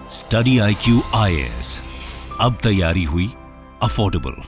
Study IQ IAS, अब तैयारी हुई अफोर्डेबल।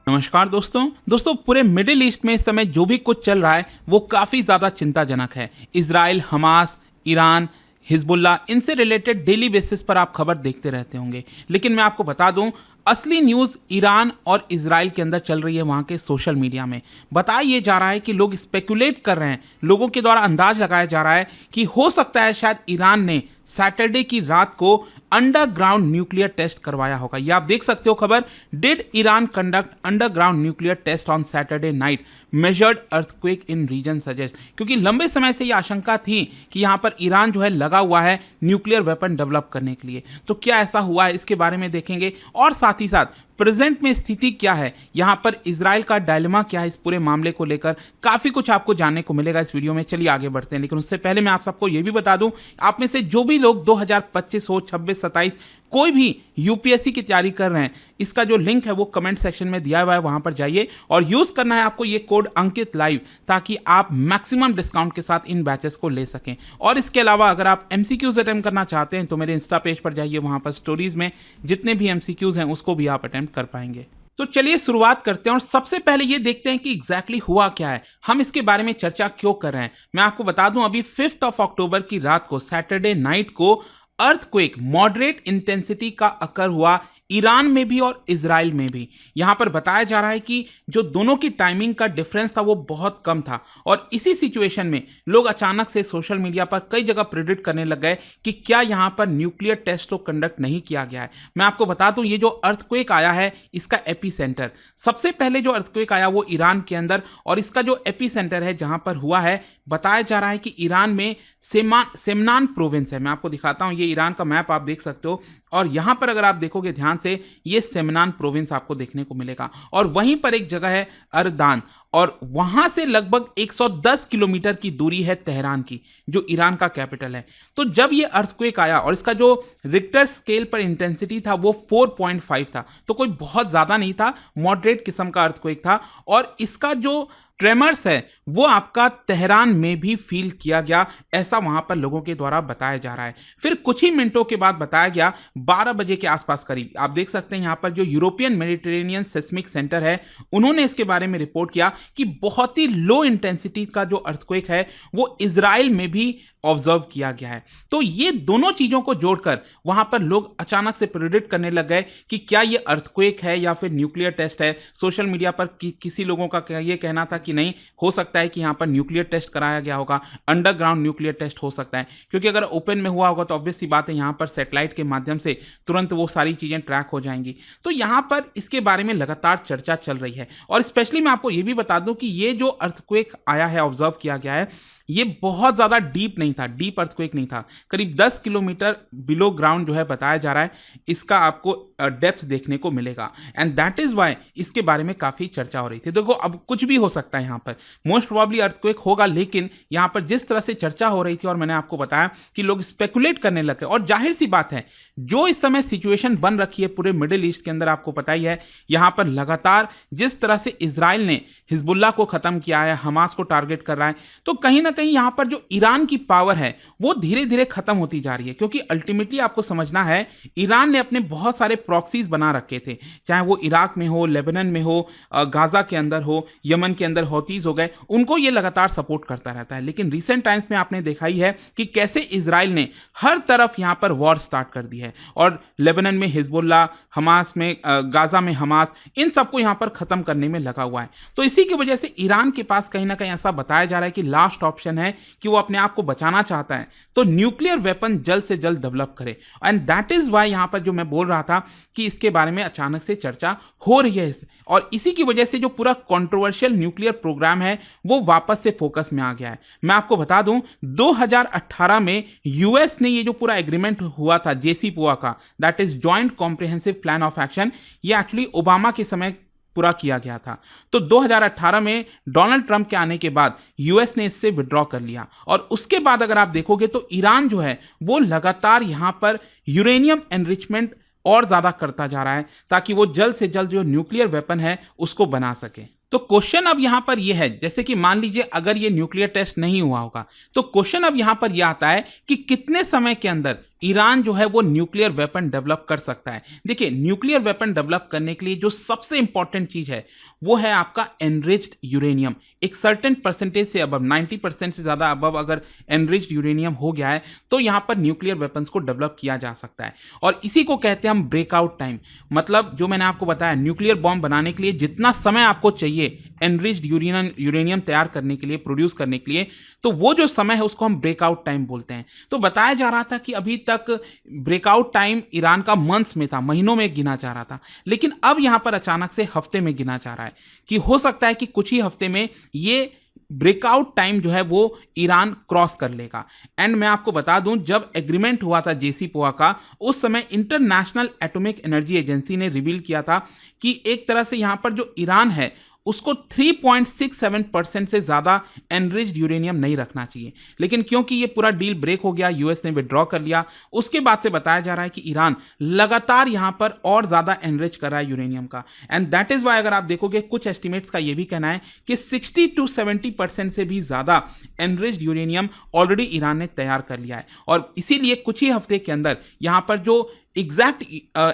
नमस्कार दोस्तों पूरे मिडिल ईस्ट में इस समय जो भी कुछ चल रहा है वो काफ़ी ज़्यादा चिंताजनक है। इजराइल, हमास, ईरान, हिजबुल्ला, इनसे रिलेटेड डेली बेसिस पर आप खबर देखते रहते होंगे। लेकिन मैं आपको बता दूं, असली न्यूज़ ईरान और इजराइल के अंदर चल रही है। वहाँ के सोशल मीडिया में बताया ये जा रहा है कि लोग स्पेकुलेट कर रहे हैं, लोगों के द्वारा अंदाज लगाया जा रहा है कि हो सकता है शायद ईरान ने सैटरडे की रात को अंडरग्राउंड न्यूक्लियर टेस्ट करवाया होगा। ये आप देख सकते हो खबर, did Iran conduct underground nuclear test on Saturday night, measured earthquake in region suggest. क्योंकि लंबे समय से ये आशंका थी कि यहाँ पर ईरान जो है लगा हुआ है न्यूक्लियर वेपन डेवलप करने के लिए। तो क्या ऐसा हुआ है, इसके बारे में देखेंगे, और साथ ही साथ प्रेजेंट में स्थिति क्या है, यहाँ पर इजराइल का डायलेमा क्या है, इस पूरे मामले को लेकर काफ़ी कुछ आपको जानने को मिलेगा इस वीडियो में। चलिए आगे बढ़ते हैं, लेकिन उससे पहले मैं आप सबको ये भी बता दूं, आप में से जो भी लोग 2025 हो, 26, 27 कोई भी यूपीएससी की तैयारी कर रहे हैं, इसका जो लिंक है वो कमेंट सेक्शन में दिया हुआ है, वहां पर जाइए और यूज करना है आपको ये कोड अंकित लाइव, ताकि आप मैक्सिमम डिस्काउंट के साथ इन बैचेस को ले सकें। और इसके अलावा अगर आप एमसीक्यूज अटेम्प्ट करना चाहते हैं तो मेरे इंस्टा पेज पर जाइए, वहां पर स्टोरीज में जितने भी एमसीक्यूज हैं उसको भी आप अटेम्प्ट कर पाएंगे। तो चलिए शुरुआत करते हैं और सबसे पहले ये देखते हैं कि एग्जैक्टली हुआ क्या है, हम इसके बारे में चर्चा क्यों कर रहे हैं। मैं आपको बता दूं, अभी 5 अक्टूबर की रात को, सैटरडे नाइट को, अर्थक्वेक मॉडरेट इंटेंसिटी का अकर हुआ ईरान में भी और इजराइल में भी। यहां पर बताया जा रहा है कि जो दोनों की टाइमिंग का डिफरेंस था वो बहुत कम था, और इसी सिचुएशन में लोग अचानक से सोशल मीडिया पर कई जगह प्रेडिक्ट करने लग गए कि क्या यहां पर न्यूक्लियर टेस्ट तो कंडक्ट नहीं किया गया है। मैं आपको बता दूं, ये जो अर्थक्वेक आया है इसका एपीसेंटर, सबसे पहले जो अर्थक्वेक आया वो ईरान के अंदर, और इसका जो एपीसेंटर है जहां पर हुआ है, बताया जा रहा है कि ईरान में सेमनान प्रोविंस है। मैं आपको दिखाता हूं, ये ईरान का मैप आप देख सकते हो, और यहां पर अगर आप देखोगे ध्यान से, ये सेमनान प्रोविंस आपको देखने को मिलेगा, और वहीं पर एक जगह है अरदान, और वहां से लगभग 110 किलोमीटर की दूरी है तेहरान की, जो ईरान का कैपिटल है। तो जब ये अर्थक्वेक आया और इसका जो रिक्टर स्केल पर इंटेंसिटी था वो 4.5 था, तो कोई बहुत ज्यादा नहीं था, मॉडरेट किस्म का अर्थक्वेक था, और इसका जो ट्रेमर्स है वो आपका तेहरान में भी फील किया गया, ऐसा वहां पर लोगों के द्वारा बताया जा रहा है। फिर कुछ ही मिनटों के बाद बताया गया 12 बजे के आसपास करीब, आप देख सकते हैं यहाँ पर जो यूरोपियन मेडिटेरेनियन सेस्मिक सेंटर है, उन्होंने इसके बारे में रिपोर्ट किया कि बहुत ही लो इंटेंसिटी का जो अर्थक्वेक है वो इजराइल में भी ऑब्जर्व किया गया है। तो ये दोनों चीजों को जोड़कर वहां पर लोग अचानक से प्रेडिक्ट करने लग गए कि क्या ये अर्थक्वेक है या फिर न्यूक्लियर टेस्ट है। सोशल मीडिया पर किसी लोगों का ये कहना था कि नहीं, हो सकता है कि यहां पर न्यूक्लियर टेस्ट कराया गया होगा, अंडरग्राउंड न्यूक्लियर टेस्ट हो सकता है, क्योंकि अगर ओपन में हुआ होगा तो ऑब्वियस सी बात है यहां पर सैटेलाइट के माध्यम से तुरंत वो सारी चीजें ट्रैक हो जाएंगी। तो यहां पर इसके बारे में लगातार चर्चा चल रही है, और स्पेशली मैं आपको ये भी बता दूं कि ये जो अर्थक्वेक आया है, ऑब्जर्व किया गया है, ये बहुत ज़्यादा डीप नहीं था, डीप अर्थक्वेक नहीं था, करीब 10 किलोमीटर बिलो ग्राउंड जो है बताया जा रहा है इसका आपको डेप्थ देखने को मिलेगा, एंड दैट इज़ वाई इसके बारे में काफ़ी चर्चा हो रही थी। देखो अब कुछ भी हो सकता है, यहाँ पर मोस्ट प्रोबेबली अर्थक्वेक होगा, लेकिन यहाँ पर जिस तरह से चर्चा हो रही थी और मैंने आपको बताया कि लोग स्पेकुलेट करने लगे, और जाहिर सी बात है जो इस समय सिचुएशन बन रखी है पूरे मिडिल ईस्ट के अंदर, आपको पता ही है, यहाँ पर लगातार जिस तरह से इजराइल ने हिजबुल्ला को ख़त्म किया है, हमास को टारगेट कर रहा है, तो कहीं ना कहीं यहां पर जो ईरान की पावर है वो धीरे धीरे खत्म होती जा रही है। क्योंकि अल्टीमेटली आपको समझना है, ईरान ने अपने बहुत सारे प्रॉक्सीज बना रखे थे, चाहे वो इराक में हो, लेबनान में हो, गाजा के अंदर हो, यमन के अंदर हौतीज हो गए, उनको ये लगातार सपोर्ट करता रहता है। लेकिन रिसेंट टाइम्स में आपने देखा ही है कि कैसे इजराइल ने हर तरफ यहां पर वॉर स्टार्ट कर दी है, और लेबनान में हिजबुल्ला, हमास में, गाजा में हमास, इन सबको यहां पर खत्म करने में लगा हुआ है। तो इसी की वजह से ईरान के पास कहीं ना कहीं ऐसा बताया जा रहा है कि लास्ट ऑप्शन है कि वो अपने आप को बचाना चाहता है तो न्यूक्लियर वेपन जल्द से जल्द डेवलप करे, एंड दैट इज वाई यहां पर जो मैं बोल रहा था कि इसके बारे में अचानक से चर्चा हो रही है, और इसी की वजह से जो पूरा कंट्रोवर्शियल न्यूक्लियर प्रोग्राम है वो वापस से फोकस में आ गया है। मैं आपको बता दूं, 2018 में यूएस ने ये जो पूरा एग्रीमेंट हुआ था JCPOA का, that is joint comprehensive plan of action, ये एक्चुअली ओबामा के समय पूरा किया गया था। तो 2018 में डोनाल्ड ट्रंप के आने के बाद यूएस ने इससे विड्रॉ कर लिया, और उसके बाद अगर आप देखोगे तो ईरान जो है वो लगातार यहां पर यूरेनियम एनरिचमेंट और ज्यादा करता जा रहा है, ताकि वो जल्द से जल्द जो न्यूक्लियर वेपन है उसको बना सके। तो क्वेश्चन अब यहां पर यह है, जैसे कि मान लीजिए अगर ये न्यूक्लियर टेस्ट नहीं हुआ होगा, तो क्वेश्चन अब यहां पर यह आता है कि कितने समय के अंदर ईरान जो है वो न्यूक्लियर वेपन डेवलप कर सकता है। देखिए, न्यूक्लियर वेपन डेवलप करने के लिए जो सबसे इंपॉर्टेंट चीज है वो है आपका एनरिच्ड यूरेनियम। एक सर्टेन परसेंटेज से अबव 90% से ज्यादा अबव अगर एनरिच्ड यूरेनियम हो गया है तो यहां पर न्यूक्लियर वेपन्स को डेवलप किया जा सकता है। और इसी को कहते हैं हम ब्रेकआउट टाइम। मतलब जो मैंने आपको बताया, न्यूक्लियर बॉम्ब बनाने के लिए जितना समय आपको चाहिए एनरिच्ड यूरेनियम तैयार करने के लिए, प्रोड्यूस करने के लिए, तो वो जो समय है उसको हम ब्रेकआउट टाइम बोलते हैं। तो बताया जा रहा था कि अभी तक ब्रेकआउट टाइम ईरान का मंथ्स में था, महीनों में गिना जा रहा था, लेकिन अब यहां पर अचानक से हफ्ते में गिना जा रहा है कि हो सकता है कि कुछ ही हफ्ते में ये ब्रेकआउट टाइम जो है वो ईरान क्रॉस कर लेगा। एंड मैं आपको बता दूं, जब एग्रीमेंट हुआ था JCPOA का, उस समय इंटरनेशनल एटॉमिक एनर्जी एजेंसी ने रिवील किया था कि एक तरह से यहां पर जो ईरान है उसको 3.67% से ज्यादा एनरिच्ड यूरेनियम नहीं रखना चाहिए। लेकिन क्योंकि ये पूरा डील ब्रेक हो गया, यूएस ने विड्रॉ कर लिया, उसके बाद से बताया जा रहा है कि ईरान लगातार यहां पर और ज्यादा एनरिच कर रहा है यूरेनियम का। एंड दैट इज वाई अगर आप देखोगे कुछ एस्टिमेट्स का ये भी कहना है कि 60 to 70% से भी ज्यादा एनरिच्ड यूरेनियम ऑलरेडी ईरान ने तैयार कर लिया है। और इसीलिए कुछ ही हफ्ते के अंदर यहां पर जो एग्जैक्ट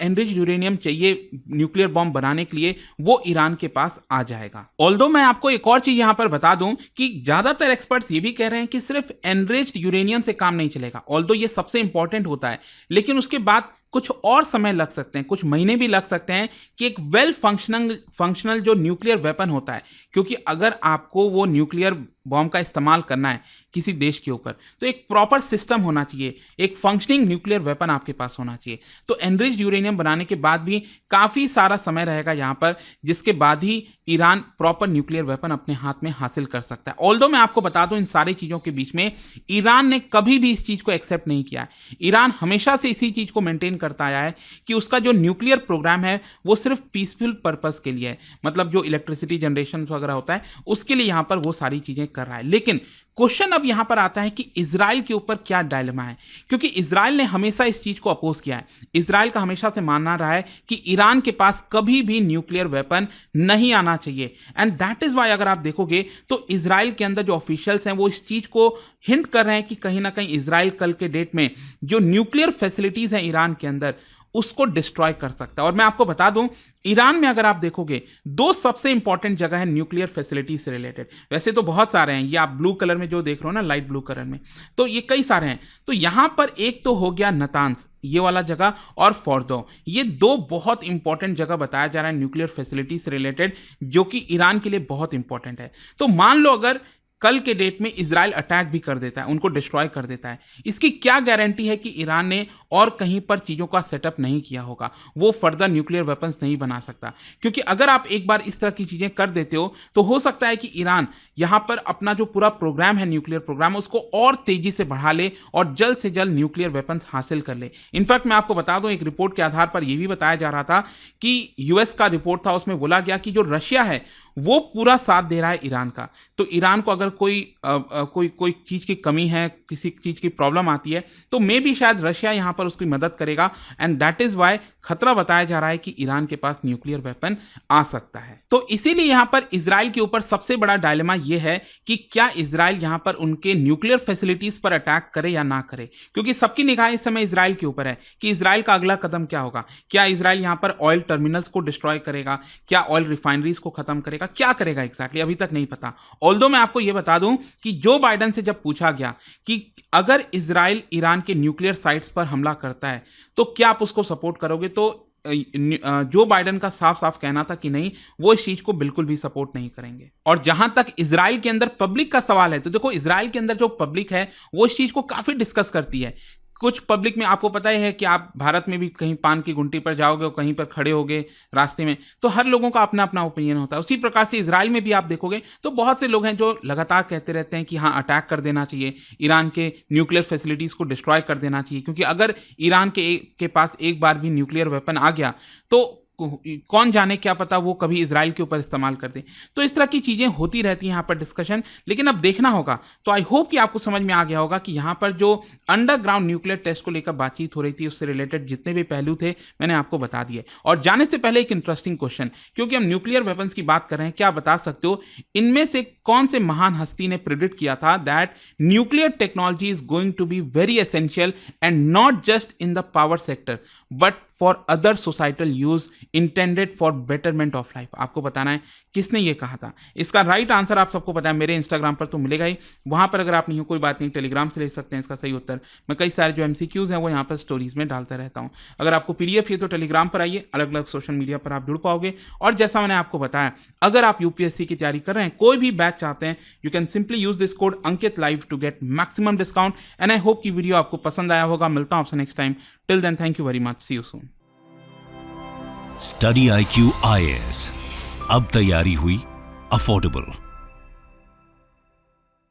एनरिच्ड यूरेनियम चाहिए न्यूक्लियर बॉम्ब बनाने के लिए वो ईरान के पास आ जाएगा। ऑल्दो मैं आपको एक और चीज यहां पर बता दूं कि ज्यादातर एक्सपर्ट्स ये भी कह रहे हैं कि सिर्फ एनरिच्ड यूरेनियम से काम नहीं चलेगा। ऑल्दो ये सबसे इंपॉर्टेंट होता है, लेकिन उसके बाद कुछ और समय लग सकते हैं, कुछ महीने भी लग सकते हैं कि एक वेल फंक्शनल जो न्यूक्लियर वेपन होता है, क्योंकि अगर आपको वो न्यूक्लियर बॉम्ब का इस्तेमाल करना है किसी देश के ऊपर तो एक प्रॉपर सिस्टम होना चाहिए, एक फंक्शनिंग न्यूक्लियर वेपन आपके पास होना चाहिए। तो एनरिच्ड यूरेनियम बनाने के बाद भी काफी सारा समय रहेगा यहां पर, जिसके बाद ही ईरान प्रॉपर न्यूक्लियर वेपन अपने हाथ में हासिल कर सकता है। ऑल्दो मैं आपको बता दूं, इन सारी चीजों के बीच में ईरान ने कभी भी इस चीज को एक्सेप्ट नहीं किया है। ईरान हमेशा से इसी चीज को मेंटेन करता आया है कि उसका जो न्यूक्लियर प्रोग्राम है वो सिर्फ पीसफुल पर्पस के लिए है, मतलब जो इलेक्ट्रिसिटी जनरेशन वगैरह होता है उसके लिए यहां पर वो सारी चीजें कर रहा है। लेकिन क्वेश्चन अब यहां पर आता है कि इजराइल के ऊपर क्या डायलेमा है, क्योंकि इजराइल ने हमेशा इस चीज को अपोज किया है। इजराइल का हमेशा से मानना रहा है कि ईरान के पास कभी भी न्यूक्लियर वेपन नहीं आना चाहिए। एंड दैट इज वाई अगर आप देखोगे तो इजराइल के अंदर जो ऑफिशियल्स हैं वो इस चीज को हिंट कर रहे हैं कि कहीं ना कहीं इजराइल कल के डेट में जो न्यूक्लियर फैसिलिटीज हैं ईरान के अंदर उसको डिस्ट्रॉय कर सकता है। और मैं आपको बता दूं, ईरान में अगर आप देखोगे दो सबसे इंपॉर्टेंट जगह है न्यूक्लियर फैसिलिटी से रिलेटेड। वैसे तो बहुत सारे हैं, ये आप ब्लू कलर में जो देख रहे हो ना, लाइट ब्लू कलर में, तो ये कई सारे हैं। तो यहां पर एक तो हो गया नतान्स, ये वाला जगह, और फोर्दो, ये दो बहुत इंपॉर्टेंट जगह बताया जा रहा है न्यूक्लियर फैसिलिटी से रिलेटेड, जो कि ईरान के लिए बहुत इंपॉर्टेंट है। तो मान लो अगर कल के डेट में इजराइल अटैक भी कर देता है, उनको डिस्ट्रॉय कर देता है, इसकी क्या गारंटी है कि ईरान ने और कहीं पर चीजों का सेटअप नहीं किया होगा, वो फर्दर न्यूक्लियर वेपन्स नहीं बना सकता। क्योंकि अगर आप एक बार इस तरह की चीजें कर देते हो तो हो सकता है कि ईरान यहां पर अपना जो पूरा प्रोग्राम है, न्यूक्लियर प्रोग्राम, उसको और तेजी से बढ़ा ले और जल्द से जल्द न्यूक्लियर वेपन्स हासिल कर ले। इनफैक्ट मैं आपको बता दूं, एक रिपोर्ट के आधार पर यह भी बताया जा रहा था कि यूएस का रिपोर्ट था, उसमें बोला गया कि जो रशिया है वो पूरा साथ दे रहा है ईरान का। तो ईरान को अगर कोई चीज की कमी है, किसी चीज की प्रॉब्लम आती है, तो मे भी शायद रशिया यहां पर उसकी मदद करेगा। एंड दैट इज वाई खतरा बताया जा रहा है कि ईरान के पास न्यूक्लियर वेपन आ सकता है। तो इसीलिए यहां पर इजराइल के ऊपर सबसे बड़ा डायलेमा यह है कि क्या इजराइल यहां पर उनके न्यूक्लियर फैसिलिटीज पर अटैक करे या ना करे, क्योंकि सबकी निगाह इस समय इजराइल के ऊपर है कि इजराइल का अगला कदम क्या होगा। क्या इजराइल यहां पर ऑयल टर्मिनल्स को डिस्ट्रॉय करेगा, क्या ऑयल रिफाइनरीज को खत्म करेगा, क्या करेगा एग्जैक्टली अभी तक नहीं पता। ऑल्दो मैं आपको यह बता दूं कि जो बाइडेन से जब पूछा गया कि अगर इजराइल ईरान के न्यूक्लियर साइट्स पर हमला करता है तो क्या आप उसको सपोर्ट करोगे, तो जो बाइडेन का साफ साफ कहना था कि नहीं, वो इस चीज को बिल्कुल भी सपोर्ट नहीं करेंगे। और जहां तक इजराइल के अंदर पब्लिक का सवाल है, तो देखो इजराइल के अंदर जो पब्लिक है वो इस चीज को काफी डिस्कस करती है। कुछ पब्लिक में आपको पता ही है कि आप भारत में भी कहीं पान की गुंटी पर जाओगे और कहीं पर खड़े होगे रास्ते में, तो हर लोगों का अपना अपना ओपिनियन होता है। उसी प्रकार से इजराइल में भी आप देखोगे तो बहुत से लोग हैं जो लगातार कहते रहते हैं कि हाँ, अटैक कर देना चाहिए, ईरान के न्यूक्लियर फैसिलिटीज को डिस्ट्रॉय कर देना चाहिए, क्योंकि अगर ईरान के पास एक बार भी न्यूक्लियर वेपन आ गया तो कौन जाने, क्या पता वो कभी इजराइल के ऊपर इस्तेमाल कर दे। तो इस तरह की चीज़ें होती रहती हैं यहाँ पर डिस्कशन, लेकिन अब देखना होगा। तो आई होप कि आपको समझ में आ गया होगा कि यहाँ पर जो अंडरग्राउंड न्यूक्लियर टेस्ट को लेकर बातचीत हो रही थी, उससे रिलेटेड जितने भी पहलू थे मैंने आपको बता दिए। और जाने से पहले एक इंटरेस्टिंग क्वेश्चन, क्योंकि हम न्यूक्लियर वेपन्स की बात कर रहे हैं, क्या बता सकते हो इनमें से कौन से महान हस्ती ने प्रिडिक्ट किया था that nuclear technology is going to be very essential and not just in the power sector but for other societal use intended for betterment of life? आपको बताना है किसने ये कहा था। इसका राइट आंसर आप सबको पता है, मेरे इंस्टाग्राम पर तो मिलेगा ही, वहां पर अगर आप नहीं हो कोई बात नहीं, टेलीग्राम से ले सकते हैं इसका सही उत्तर। मैं कई सारे जो MCQs हैं वो यहाँ पर स्टोरीज में डालता रहता हूँ। अगर आपको PDF चाहिए तो टेलीग्राम पर आइए, अलग अलग सोशल मीडिया पर आप जुड़ पाओगे। और जैसा मैंने आपको बताया, अगर आप UPSC की तैयारी कर रहे हैं, कोई भी बैच चाहते हैं, you can simply use this code Ankit live to get maximum discount. And I hope की वीडियो आपको पसंद आया होगा। मिलता हूं आपसे next time. Till then, thank you very much, see you soon. Study IQ IAS, अब तैयारी हुई अफोर्डेबल।